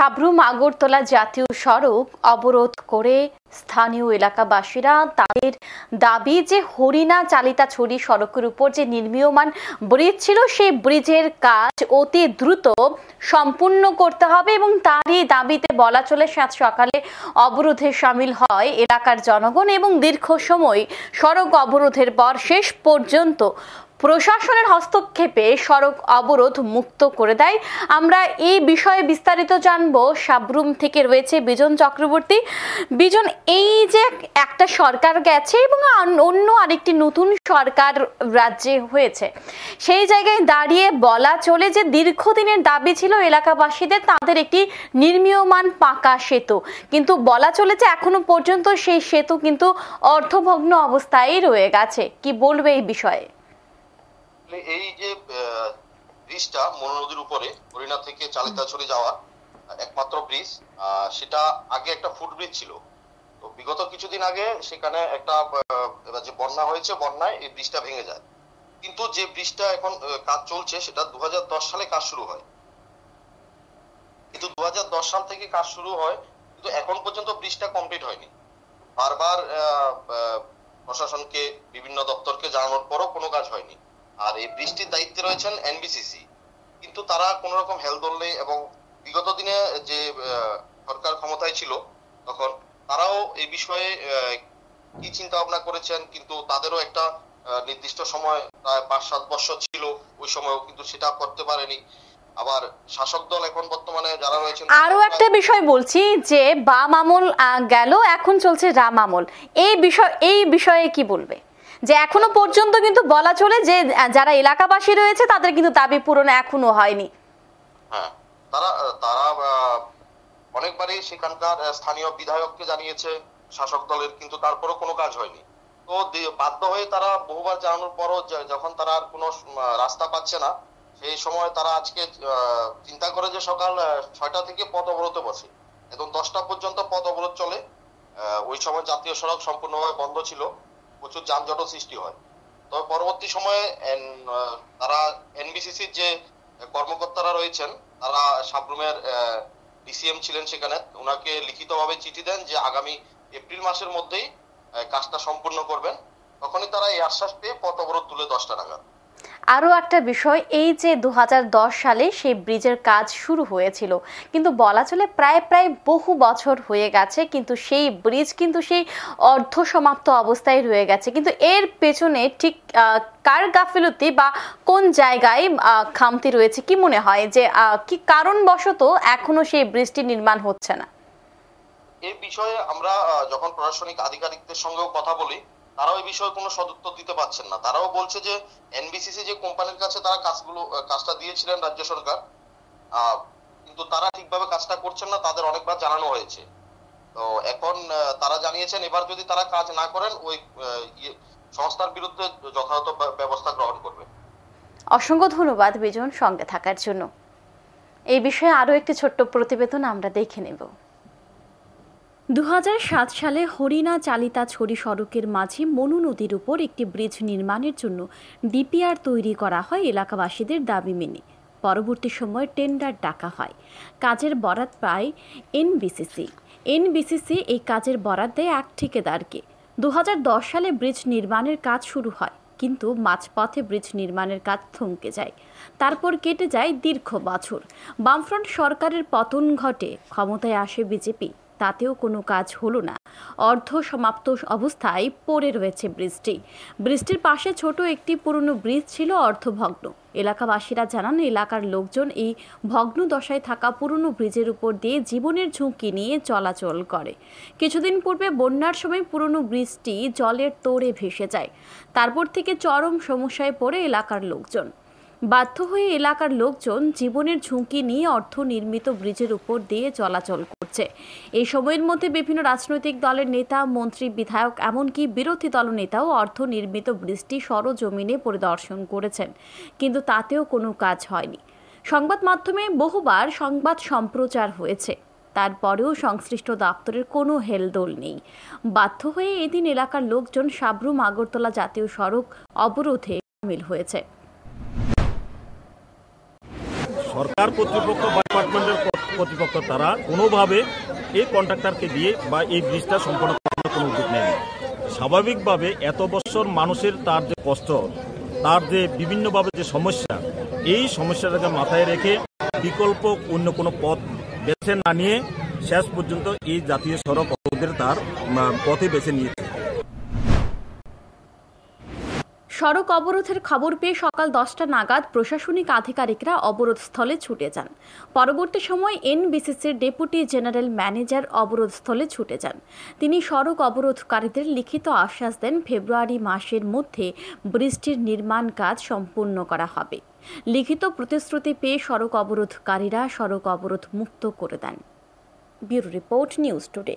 সাবরুম আগরতলা জাতীয় সড়ক অবরোধ করে স্থানীয় এলাকাবাসীরা তাদের দাবি যে হরিণা চালিতাছড়ি সড়কের উপর যে নির্মীয়মান ব্রিজ ছিল সেই ব্রিজের কাজ অতি দ্রুত সম্পূর্ণ করতে হবে এবং তারই দাবিতে বলা চলে সাত সকালে অবরোধে সামিল হয় এলাকার জনগণ এবং দীর্ঘ সময় সড়ক অবরোধের পর শেষ পর্যন্ত প্রশাসনের হস্তক্ষেপে সড়ক অবরোধ মুক্ত করে দেয়। আমরা এই বিষয়ে বিস্তারিত জানবো। সাবরুম থেকে রয়েছে বিজন চক্রবর্তী। বিজন, এই যে একটা সরকার গেছে এবং অন্য আরেকটি নতুন সরকার রাজ্যে হয়েছে, সেই জায়গায় দাঁড়িয়ে বলা চলে যে দীর্ঘদিনের দাবি ছিল এলাকাবাসীদের তাদের একটি নির্মীয়মান পাকা সেতু, কিন্তু বলা চলে যে এখনো পর্যন্ত সেই সেতু কিন্তু অর্ধভগ্ন অবস্থায় রয়ে গেছে। কি বলবে এই বিষয়ে? এই যে ব্রিজটা মনু নদীর উপরে হরিণা থেকে চালিতাছড়ি যাওয়া একমাত্র ব্রিজ, সেটা আগে একটা ফুটব্রিজ ছিল। তো বিগত কিছুদিন আগে সেখানে একটা যে বন্যা হয়েছে, বন্যায় এই ব্রিজটা ভেঙে যায়। কিন্তু যে ব্রিজটা এখন কাজ চলছে সেটা 2010 সালে কাজ শুরু হয়। কিন্তু 2010 সাল থেকে কাজ শুরু হয়, কিন্তু এখন পর্যন্ত ব্রিজটা কমপ্লিট হয়নি। বারবার প্রশাসনকে, বিভিন্ন দপ্তরকে জানানোর পরও কোনো কাজ হয়নি। আর এই বৃষ্টির দায়িত্বে রয়েছেন এনবিসিসি, কিন্তু তারা কোন রকম হেলদোল নেই। এবং বিগত দিনে যে সরকার ক্ষমতায় ছিল তখন তারাও এই বিষয়ে কি চিন্তা ভাবনা করেছেন, কিন্তু তাদেরও একটা নির্দিষ্ট সময় প্রায় 5-7 বছর ছিল, ওই সময়ও কিন্তু সেটা করতে পারেনি। আবার শাসক দল এখন বর্তমানে যারা রয়েছেন, আরো একটা বিষয় বলছি যে বাম আমল গেল, এখন চলছে রাম আমল। এই বিষয়ে কি বলবে? যে এখনো পর্যন্ত কিন্তু বলা চলে যে যারা এলাকাবাসী রয়েছে তাদের কিন্তু দাবি পূরণ এখনো হয়নি। হ্যাঁ, তারা অনেকবারই সেখানকার স্থানীয় বিধায়ককে জানিয়েছে শাসক দলের, কিন্তু তারপরও কোনো কাজ হয়নি। তো বাধ্য হয়ে তারা বহুবার জানানোর পরও যখন তারা আর কোনো রাস্তা পাচ্ছে না, সেই সময় তারা আজকে চিন্তা করে যে সকাল 6টা থেকে পথ অবরোধে বসে, একদম 10টা পর্যন্ত পথ অবরোধ চলে। ওই সময় জাতীয় সড়ক সম্পূর্ণভাবে বন্ধ ছিল, প্রচুর যানজট সৃষ্টি হয়। তবে পরবর্তী সময়ে তারা এনবিসিসির যে কর্মকর্তারা রয়েছেন, তারা সাবরুমের ডিসিএম ছিলেন সেখানে, ওনাকে লিখিতভাবে চিঠি দেন যে আগামী এপ্রিল মাসের মধ্যেই কাজটা সম্পূর্ণ করবেন। তখনই তারা এই আশ্বাস পেয়ে পথ অবরোধ তুলে 10টা নাগাদ। আরও একটা বিষয়, এই যে 2010 সালে সেই ব্রিজের কাজ শুরু হয়েছিল, কিন্তু বলা চলে প্রায় বহু বছর হয়ে গেছে, কিন্তু সেই ব্রিজ কিন্তু সেই অর্ধ সমাপ্ত অবস্থায় রয়ে গেছে। কিন্তু এর পেছনে ঠিক কার গাফিলতি বা কোন জায়গায় খামতি রয়েছে কি মনে হয়, যে কি কারণবশত এখনো সেই ব্রিজটি নির্মাণ হচ্ছে না? এই বিষয়ে আমরা যখন প্রশাসনিক আধিকারিকদের সঙ্গেও কথা বলি, তারাও এই বিষয়ে কোনো সদুত্তর দিতে পারছেন না। তারাও বলছে যে এনবিসিসি যে কোম্পানির কাছে তারা কাজটা দিয়েছিলেন রাজ্য সরকার, কিন্তু তারা ঠিকভাবে কাজটা করছেন না, তাদের অনেকবার জানানো হয়েছে। তো এখন তারা জানিয়েছেন এবার যদি তারা কাজ না করেন ওই সংস্থার বিরুদ্ধে যথাযথ ব্যবস্থা গ্রহণ করবে। অসংখ্য ধন্যবাদ বিজন সঙ্গে থাকার জন্য। এই বিষয়ে আরো একটি ছোট্ট প্রতিবেদন আমরা দেখে নেব। 2007 সালে হরিণা চালিতাছড়ি সড়কের মাঝে মনু নদীর উপর একটি ব্রিজ নির্মাণের জন্য ডিপিআর তৈরি করা হয় এলাকাবাসীদের দাবি মেনে। পরবর্তী সময়ে টেন্ডার ডাকা হয়, কাজের বরাত পায় এনবিসিসি এই কাজের বরাত দেয় এক ঠিকাদারকে। 2010 সালে ব্রিজ নির্মাণের কাজ শুরু হয়, কিন্তু মাঝপথে ব্রিজ নির্মাণের কাজ থমকে যায়। তারপর কেটে যায় দীর্ঘ বছর। বামফ্রন্ট সরকারের পতন ঘটে, ক্ষমতায় আসে বিজেপি, তাতেও কোনো কাজ হলো না। অর্ধ সমাপ্ত অবস্থায় পড়ে রয়েছে ব্রিজটির পাশে ছোট একটি পুরনো ব্রিজ ছিল অর্ধভগ্ন। এলাকাবাসীরা জানান এলাকার লোকজন এই ভগ্ন দশায় থাকা পুরনো ব্রিজের উপর দিয়ে জীবনের ঝুঁকি নিয়ে চলাচল করে। কিছুদিন পূর্বে বন্যার সময় পুরনো ব্রিজটি জলের তোড়ে ভেসে যায়। তারপর থেকে চরম সমস্যায় পড়ে এলাকার লোকজন। বাধ্য হয়ে এলাকার লোকজন জীবনের ঝুঁকি নিয়ে অর্ধনির্মিত ব্রিজের উপর দিয়ে চলাচল করছে। এই সময়ের মধ্যে বিভিন্ন রাজনৈতিক দলের নেতা, মন্ত্রী, বিধায়ক, এমনকি বিরোধী দলনেতাও অর্ধনির্মিত ব্রিজটি সরজমিনে পরিদর্শন করেছেন, কিন্তু তাতেও কোনো কাজ হয়নি। সংবাদ মাধ্যমে বহুবার সংবাদ সম্প্রচার হয়েছে, তারপরেও সংশ্লিষ্ট দপ্তরের কোনো হেলদোল নেই। বাধ্য হয়ে এদিন এলাকার লোকজন সাবরুম আগরতলা জাতীয় সড়ক অবরোধে সামিল হয়েছে। সরকার কর্তৃপক্ষ বা ডিপার্টমেন্টের কর্তৃপক্ষ তারা কোনোভাবে এই কন্ট্রাক্টরকে দিয়ে বা এই ব্রিজটা সম্পন্ন করার কোনো উদ্যোগ নেয়নি। স্বাভাবিকভাবে এত বছর মানুষের তার যে কষ্ট, তার যে বিভিন্নভাবে যে সমস্যা, এই সমস্যাটাকে মাথায় রেখে বিকল্প অন্য কোনো পথ বেছে না নিয়ে শেষ পর্যন্ত এই জাতীয় সড়ক অবরোধের তার পথে বেছে নিয়েছে। সড়ক অবরোধের খবর পেয়ে সকাল 10টা নাগাদ প্রশাসনিক আধিকারিকরা অবরোধস্থলে ছুটে যান। পরবর্তী সময় এনবিসিসির ডেপুটি জেনারেল ম্যানেজার অবরোধস্থলে ছুটে যান। তিনি সড়ক অবরোধকারীদের লিখিত আশ্বাস দেন ফেব্রুয়ারি মাসের মধ্যে ব্রিজটির নির্মাণ কাজ সম্পূর্ণ করা হবে। লিখিত প্রতিশ্রুতি পেয়ে সড়ক অবরোধকারীরা সড়ক অবরোধ মুক্ত করে দেন। Bureau report, news today.